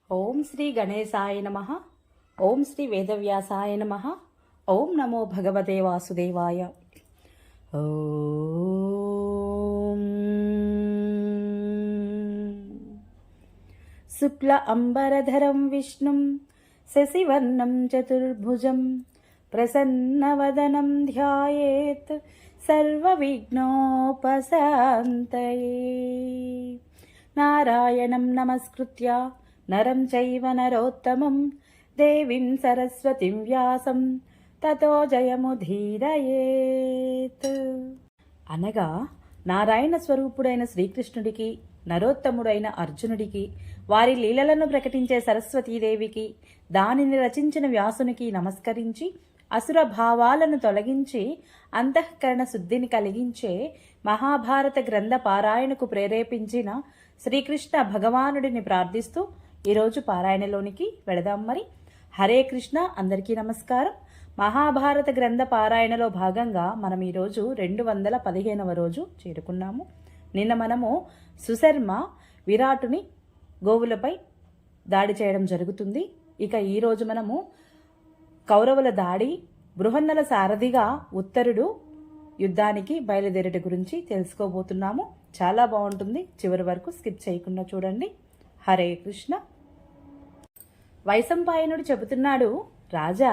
ఓం శ్రీ గణేశాయ నమః. ఓం శ్రీ వేదవ్యాసాయ నమః. ఓం నమో భగవతే వాసుదేవాయ. ఓం శుక్ల అంబరధరం విష్ణుం శశివర్ణం చతుర్భుజం ప్రసన్నవదనం ధ్యాయేత్ సర్వవిఘ్నోపశాంతయే. నారాయణం నమస్కృత్య నరం చైవ నరోత్తమం దేవీం సరస్వతిం వ్యాసం తతో జయముధీరయేత్. అనగా నారాయణ స్వరూపుడైన శ్రీకృష్ణుడికి, నరోత్తముడైన అర్జునుడికి, వారి లీలలను ప్రకటించే సరస్వతీదేవికి, దానిని రచించిన వ్యాసునికి నమస్కరించి అసుర భావాలను తొలగించి అంతఃకరణ శుద్ధిని కలిగించే మహాభారత గ్రంథ పారాయణకు ప్రేరేపించిన శ్రీకృష్ణ భగవానుడిని ప్రార్థిస్తూ ఈరోజు పారాయణలోనికి వెళదాం. మరి హరే కృష్ణ, అందరికీ నమస్కారం. మహాభారత గ్రంథ పారాయణలో భాగంగా మనం ఈరోజు 215వ రోజు చేరుకున్నాము. నిన్న మనము సుశర్మ విరాటుని గోవులపై దాడి చేయడం జరుగుతుంది. ఇక ఈరోజు మనము కౌరవుల దాడి, బృహన్నల సారథిగా ఉత్తరుడు యుద్ధానికి బయలుదేరట గురించి తెలుసుకోబోతున్నాము. చాలా బాగుంటుంది, చివరి వరకు స్కిప్ చేయకుండా చూడండి. హరే కృష్ణ. వైశంపాయనుడు చెబుతున్నాడు, రాజా,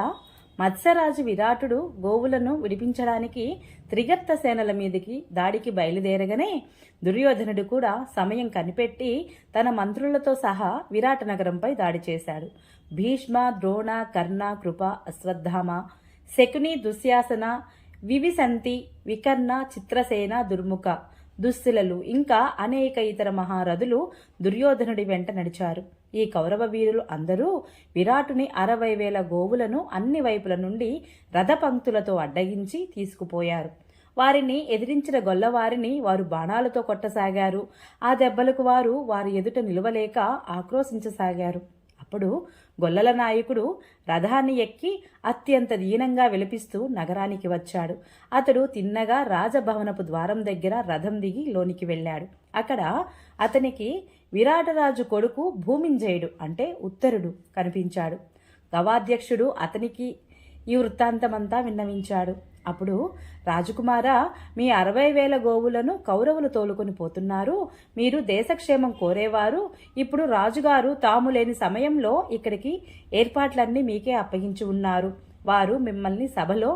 మత్స్యరాజు విరాటుడు గోవులను విడిపించడానికి త్రిగర్త సేనల మీదికి దాడికి బయలుదేరగానే దుర్యోధనుడు కూడా సమయం కనిపెట్టి తన మంత్రులతో సహా విరాట నగరంపై దాడి చేశాడు. భీష్మ, ద్రోణ, కర్ణ, కృప, అశ్వత్థామ, శకుని, దుశ్శాసన, వివిసంతి, వికర్ణ, చిత్రసేన, దుర్ముఖ, దుశ్శిలలు ఇంకా అనేక ఇతర మహారథులు దుర్యోధనుడి వెంట నడిచారు. ఈ కౌరవ వీరులు అందరూ విరాటుని 60,000 గోవులను అన్ని వైపుల నుండి రథపంక్తులతో అడ్డగించి తీసుకుపోయారు. వారిని ఎదిరించిన గొల్లవారిని వారు బాణాలతో కొట్టసాగారు. ఆ దెబ్బలకు వారి ఎదుట నిలవలేక ఆక్రోశించసాగారు. అప్పుడు గొల్లల నాయకుడు రథాన్ని ఎక్కి అత్యంత దీనంగా విలపిస్తూ నగరానికి వచ్చాడు. అతడు తిన్నగా రాజభవనపు ద్వారం దగ్గర రథం దిగి లోనికి వెళ్ళాడు. అక్కడ అతనికి విరాటరాజు కొడుకు భూమింజయుడు అంటే ఉత్తరుడు కనిపించాడు. గవాధ్యక్షుడు అతనికి ఈ వృత్తాంతమంతా విన్నవించాడు. అప్పుడు, రాజకుమారా, మీ 60,000 గోవులను కౌరవులు తోలుకొని పోతున్నారు. మీరు దేశక్షేమం కోరేవారు. ఇప్పుడు రాజుగారు తాము లేని సమయంలో ఇక్కడికి ఏర్పాట్లన్నీ మీకే అప్పగించి ఉన్నారు. వారు మిమ్మల్ని సభలో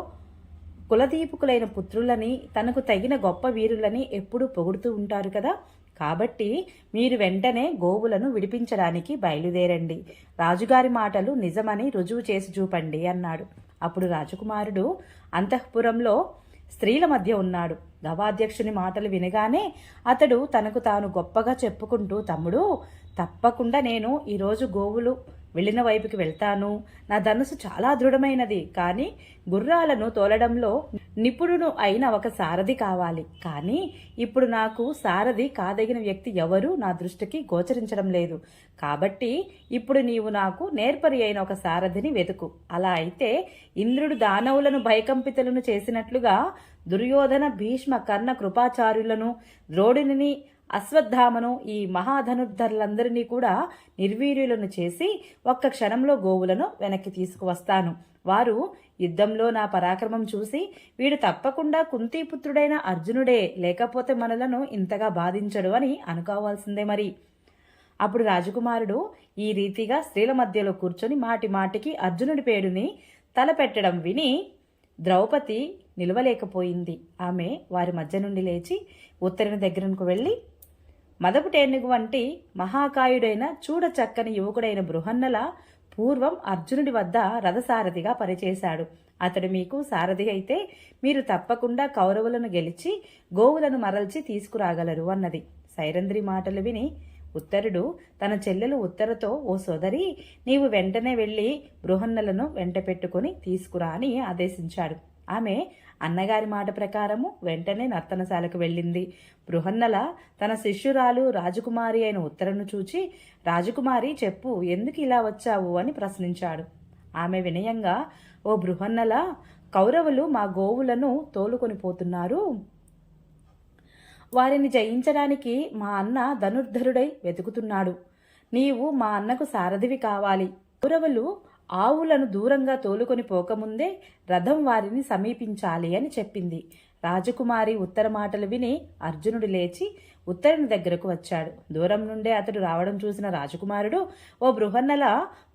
కులదీపుకులైన పుత్రులని, తనకు తగిన గొప్ప వీరులని ఎప్పుడూ పొగుడుతూ ఉంటారు కదా. కాబట్టి మీరు వెంటనే గోవులను విడిపించడానికి బయలుదేరండి. రాజుగారి మాటలు నిజమని రుజువు చేసి చూపండి అన్నాడు. అప్పుడు రాజకుమారుడు అంతఃపురంలో స్త్రీల మధ్య ఉన్నాడు. గవాధ్యక్షుని మాటలు వినగానే అతడు తనకు తాను గొప్పగా చెప్పుకుంటూ, తమ్ముడు, తప్పకుండా నేను ఈరోజు గోవులు వెళ్ళిన వైపుకి వెళ్తాను. నా ధనుసు చాలా దృఢమైనది, కానీ గుర్రాలను తోలడంలో నిపుణుడు అయిన ఒక సారథి కావాలి. కానీ ఇప్పుడు నాకు సారథి కాదగిన వ్యక్తి ఎవరూ నా దృష్టికి గోచరించడం లేదు. కాబట్టి ఇప్పుడు నీవు నాకు నేర్పరి అయిన ఒక సారథిని వెతుకు. అలా అయితే ఇంద్రుడు దానవులను భయకంపితులను చేసినట్లుగా దుర్యోధన, భీష్మ, కర్ణ, కృపాచార్యులను, ద్రోణుని, అశ్వత్థామను, ఈ మహాధనుర్ధరులందరినీ కూడా నిర్వీర్యులను చేసి ఒక్క క్షణంలో గోవులను వెనక్కి తీసుకువస్తాను. వారు యుద్ధంలో నా పరాక్రమం చూసి, వీడు తప్పకుండా కుంతీపుత్రుడైన అర్జునుడే, లేకపోతే మనలను ఇంతగా బాధించడు అని అనుకోవాల్సిందే మరి. అప్పుడు రాజకుమారుడు ఈ రీతిగా స్త్రీల మధ్యలో కూర్చొని మాటి మాటికి అర్జునుడి పేరుని తలపెట్టడం విని ద్రౌపది నిలవలేకపోయింది. ఆమె వారి మధ్య నుండి లేచి ఉత్తరుని దగ్గరకు వెళ్ళి, మదపుటేనుగు వంటి మహాకాయుడైన చూడ చక్కని యువకుడైన బృహన్నల పూర్వం అర్జునుడి వద్ద రథసారథిగా పనిచేశాడు. అతడు మీకు సారథి అయితే మీరు తప్పకుండా కౌరవులను గెలిచి గోవులను మరల్చి తీసుకురాగలరు అన్నది. సైరంధ్రి మాటలు విని ఉత్తరుడు తన చెల్లెలు ఉత్తరతో, ఓ సోదరి, నీవు వెంటనే వెళ్ళి బృహన్నలను వెంట పెట్టుకుని తీసుకురా అని ఆదేశించాడు. ఆమె అన్నగారి మాట ప్రకారము వెంటనే నర్తనశాలకు వెళ్ళింది. బృహన్నల తన శిష్యురాలు రాజకుమారి అయిన ఉత్తరను చూచి, రాజకుమారి, చెప్పు, ఎందుకు ఇలా వచ్చావు అని ప్రశ్నించాడు. ఆమె వినయంగా, ఓ బృహన్నల, కౌరవులు మా గోవులను తోలుకొని పోతున్నారు. వారిని జయించడానికి మా అన్న ధనుర్ధరుడై వెతుకుతున్నాడు. నీవు మా అన్నకు సారథివి కావాలి. కౌరవులు ఆవులను దూరంగా తోలుకొని పోకముందే రథం వారిని సమీపించాలి అని చెప్పింది. రాజకుమారి ఉత్తర మాటలు విని అర్జునుడు లేచి ఉత్తరుని దగ్గరకు వచ్చాడు. దూరం నుండే అతడు రావడం చూసిన రాజకుమారుడు, ఓ బృహన్నల,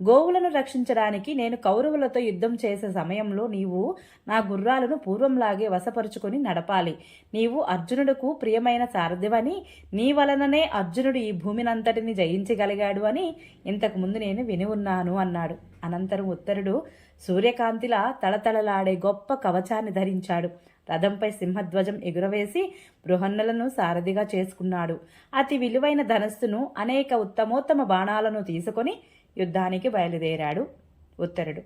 గోవులను రక్షించడానికి నేను కౌరవులతో యుద్ధం చేసే సమయంలో నీవు నా గుర్రాలను పూర్వంలాగే వశపరుచుకొని నడపాలి. నీవు అర్జునుడుకు ప్రియమైన సారథివని, నీ వలననే అర్జునుడు ఈ భూమినంతటిని జయించగలిగాడు అని ఇంతకుముందు నేను విని ఉన్నాను అన్నాడు. అనంతరం ఉత్తరుడు సూర్యకాంతిలా తళతళలాడే గొప్ప కవచాన్ని ధరించాడు. రథంపై సింహధ్వజం ఎగురవేసి బృహన్నలను సారథిగా చేసుకున్నాడు. అతి విలువైన ధనస్సును, అనేక ఉత్తమోత్తమ బాణాలను తీసుకొని యుద్ధానికి బయలుదేరాడు ఉత్తరుడు.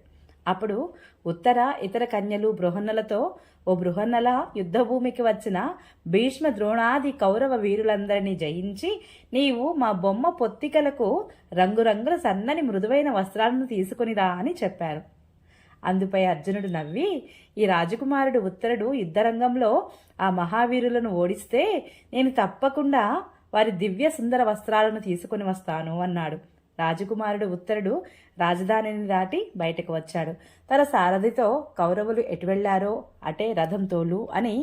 అప్పుడు ఉత్తర ఇతర కన్యలు బృహన్నలతో, ఓ బృహన్నల, యుద్ధభూమికి వచ్చిన భీష్మ ద్రోణాది కౌరవ వీరులందరినీ జయించి నీవు మా బొమ్మ పొత్తికలకు రంగురంగుల సన్నని మృదువైన వస్త్రాలను తీసుకునిరా అని చెప్పారు. అందుపై అర్జునుడు నవ్వి, ఈ రాజకుమారుడు ఉత్తరుడు యుద్ధరంగంలో ఆ మహావీరులను ఓడిస్తే నేను తప్పకుండా వారి దివ్య సుందర వస్త్రాలను తీసుకుని వస్తాను అన్నాడు. రాజకుమారుడు ఉత్తరుడు రాజధానిని దాటి బయటకు వచ్చాడు. తన సారథితో కౌరవులు ఎటు వెళ్లారో అటే రథం తోలు అని,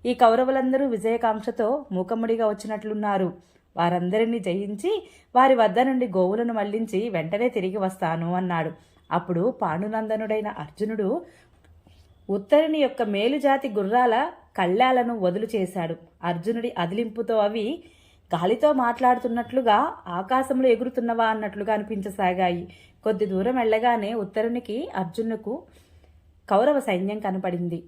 ఈ కౌరవులందరూ విజయకాంక్షతో మూకమ్ముడిగా వచ్చినట్లున్నారు. వారందరినీ జయించి వారి వద్ద నుండి గోవులను మళ్లించి వెంటనే తిరిగి వస్తాను అన్నాడు. అప్పుడు పాండునందనుడైన అర్జునుడు ఉత్తరుని యొక్క మేలుజాతి గుర్రాల కళ్ళాలను వదులు చేశాడు. అర్జునుడి అదిలింపుతో అవి గాలితో మాట్లాడుతున్నట్లుగా, ఆకాశంలో ఎగురుతున్నవా అన్నట్లుగా అనిపించసాగాయి. కొద్ది దూరం వెళ్ళగానే ఉత్తరునికి అర్జునుకు కౌరవ సైన్యం కనపడింది.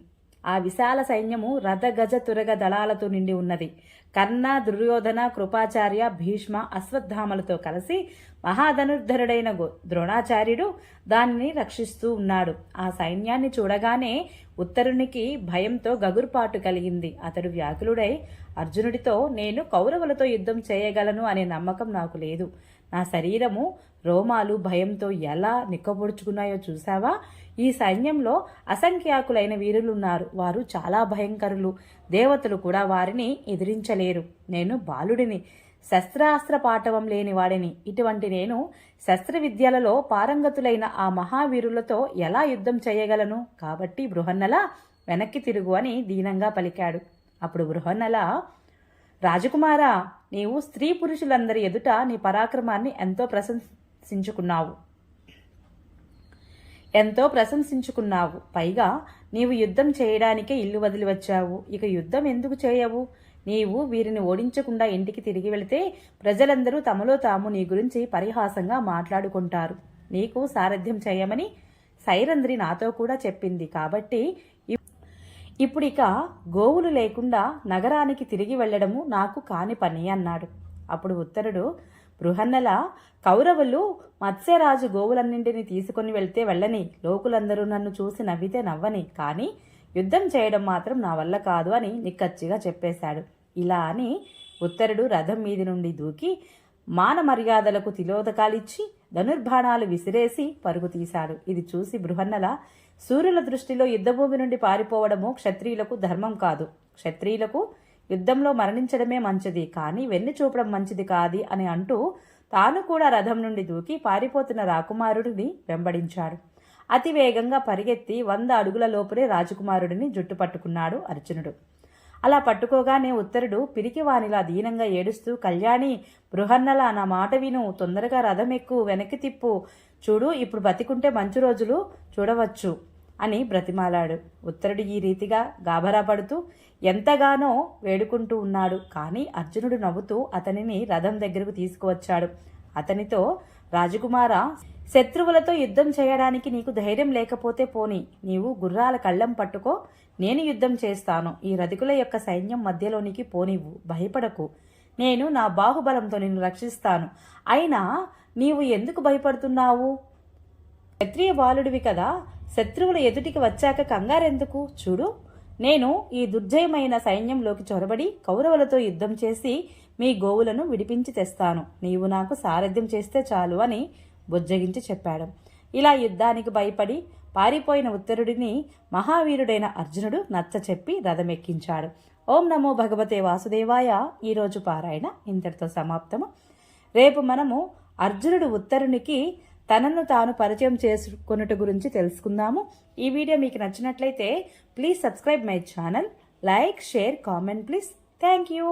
ఆ విశాల సైన్యము రథ గజ తురగ దళాలతో నిండి ఉన్నది. కర్ణ, దుర్యోధన, కృపాచార్య, భీష్మ, అశ్వత్థామలతో కలిసి మహాధనుర్ధరుడైన ద్రోణాచార్యుడు దానిని రక్షిస్తూ ఉన్నాడు. ఆ సైన్యాన్ని చూడగానే ఉత్తరునికి భయంతో గగుర్పాటు కలిగింది. అతడు వ్యాకులుడై అర్జునుడితో, నేను కౌరవులతో యుద్ధం చేయగలను అనే నమ్మకం నాకు లేదు. నా శరీరము రోమాలు భయంతో ఎలా నిక్కబొడుచుకున్నాయో చూసావా? ఈ సైన్యంలో అసంఖ్యాకులైన వీరులున్నారు. వారు చాలా భయంకరులు. దేవతలు కూడా వారిని ఎదిరించలేరు. నేను బాలుడిని, శస్త్రాస్త్ర పాటవం లేని వాడిని. ఇటువంటి నేను శస్త్ర విద్యలలో పారంగతులైన ఆ మహావీరులతో ఎలా యుద్ధం చేయగలను? కాబట్టి బృహన్నల, వెనక్కి తిరుగు అని దీనంగా పలికాడు. అప్పుడు బృహన్నల, రాజకుమారా, నీవు స్త్రీ పురుషులందరి ఎదుట నీ పరాక్రమాన్ని ఎంతో ప్రశంసించుకున్నావు. పైగా నీవు యుద్ధం చేయడానికే ఇల్లు వదిలి వచ్చావు. ఇక యుద్ధం ఎందుకు చేయవు? నీవు వీరిని ఓడించకుండా ఇంటికి తిరిగి వెళితే ప్రజలందరూ తమలో తాము నీ గురించి పరిహాసంగా మాట్లాడుకుంటారు. నీకు సారథ్యం చేయమని సైరంధ్రి నాతో కూడా చెప్పింది. కాబట్టి ఇప్పుడిక గోవులు లేకుండా నగరానికి తిరిగి వెళ్లడము నాకు కాని పని అన్నాడు. అప్పుడు ఉత్తరుడు, బృహన్నల, కౌరవులు మత్స్యరాజు గోవులన్నింటినీ తీసుకుని వెళ్తే వెళ్ళని, లోకులందరూ నన్ను చూసి నవ్వితే నవ్వని, కానీ యుద్ధం చేయడం మాత్రం నా వల్ల కాదు అని నిక్కచ్చిగా చెప్పేశాడు. ఇలా అని ఉత్తరుడు రథం మీది నుండి దూకి మాన మర్యాదలకు తిలోదకాలిచ్చి ధనుర్బాణాలు విసిరేసి పరుగు తీశాడు. ఇది చూసి బృహన్నల, సూర్యుల దృష్టిలో యుద్ధభూమి నుండి పారిపోవడము క్షత్రియులకు ధర్మం కాదు. క్షత్రియులకు యుద్ధంలో మరణించడమే మంచిది, కానీ వెన్ను చూపడం మంచిది కాది అని అంటూ తాను కూడా రథం నుండి దూకి పారిపోతున్న రాకుమారుడిని వెంబడించాడు. అతివేగంగా పరిగెత్తి 100 అడుగుల లోపునే రాజకుమారుడిని జుట్టు పట్టుకున్నాడు అర్జునుడు. అలా పట్టుకోగానే ఉత్తరుడు పిరికివానిలా దీనంగా ఏడుస్తూ, కళ్యాణి, బృహన్నల, నా మాట విను, తొందరగా రథం ఎక్కు, వెనక్కి తిప్పు, చూడు, ఇప్పుడు బతికుంటే మంచి రోజులు చూడవచ్చు అని బ్రతిమాలాడు. ఉత్తరుడు ఈ రీతిగా గాభరా పడుతూ ఎంతగానో వేడుకుంటూ ఉన్నాడు. కానీ అర్జునుడు నవ్వుతూ అతనిని రథం దగ్గరకు తీసుకువచ్చాడు. అతనితో, రాజకుమారా, శత్రువులతో యుద్ధం చేయడానికి నీకు ధైర్యం లేకపోతే పోని, నీవు గుర్రాల కళ్ళం పట్టుకో, నేను యుద్ధం చేస్తాను. ఈ రధికుల యొక్క సైన్యం మధ్యలోనికి పోనివ్వు, భయపడకు, నేను నా బాహుబలంతో నిన్ను రక్షిస్తాను. అయినా నీవు ఎందుకు భయపడుతున్నావు? క్షత్రియ బాలుడివి కదా, శత్రువుల ఎదుటికి వచ్చాక కంగారెందుకు? చూడు, నేను ఈ దుర్జయమైన సైన్యంలోకి చొరబడి కౌరవులతో యుద్ధం చేసి మీ గోవులను విడిపించి తెస్తాను. నీవు నాకు సారథ్యం చేస్తే చాలు అని బుజ్జగించి చెప్పాడు. ఇలా యుద్ధానికి భయపడి పారిపోయిన ఉత్తరుడిని మహావీరుడైన అర్జునుడు నచ్చచెప్పి రథమెక్కించాడు. ఓం నమో భగవతే వాసుదేవాయ. ఈరోజు పారాయణ ఇంతటితో సమాప్తము. రేపు మనము అర్జునుడు ఉత్తరునికి తనను తాను పరిచయం చేసుకున్నట గురించి తెలుసుకుందాము. ఈ వీడియో మీకు నచ్చినట్లయితే please subscribe my channel, like, share, comment please. Thank you.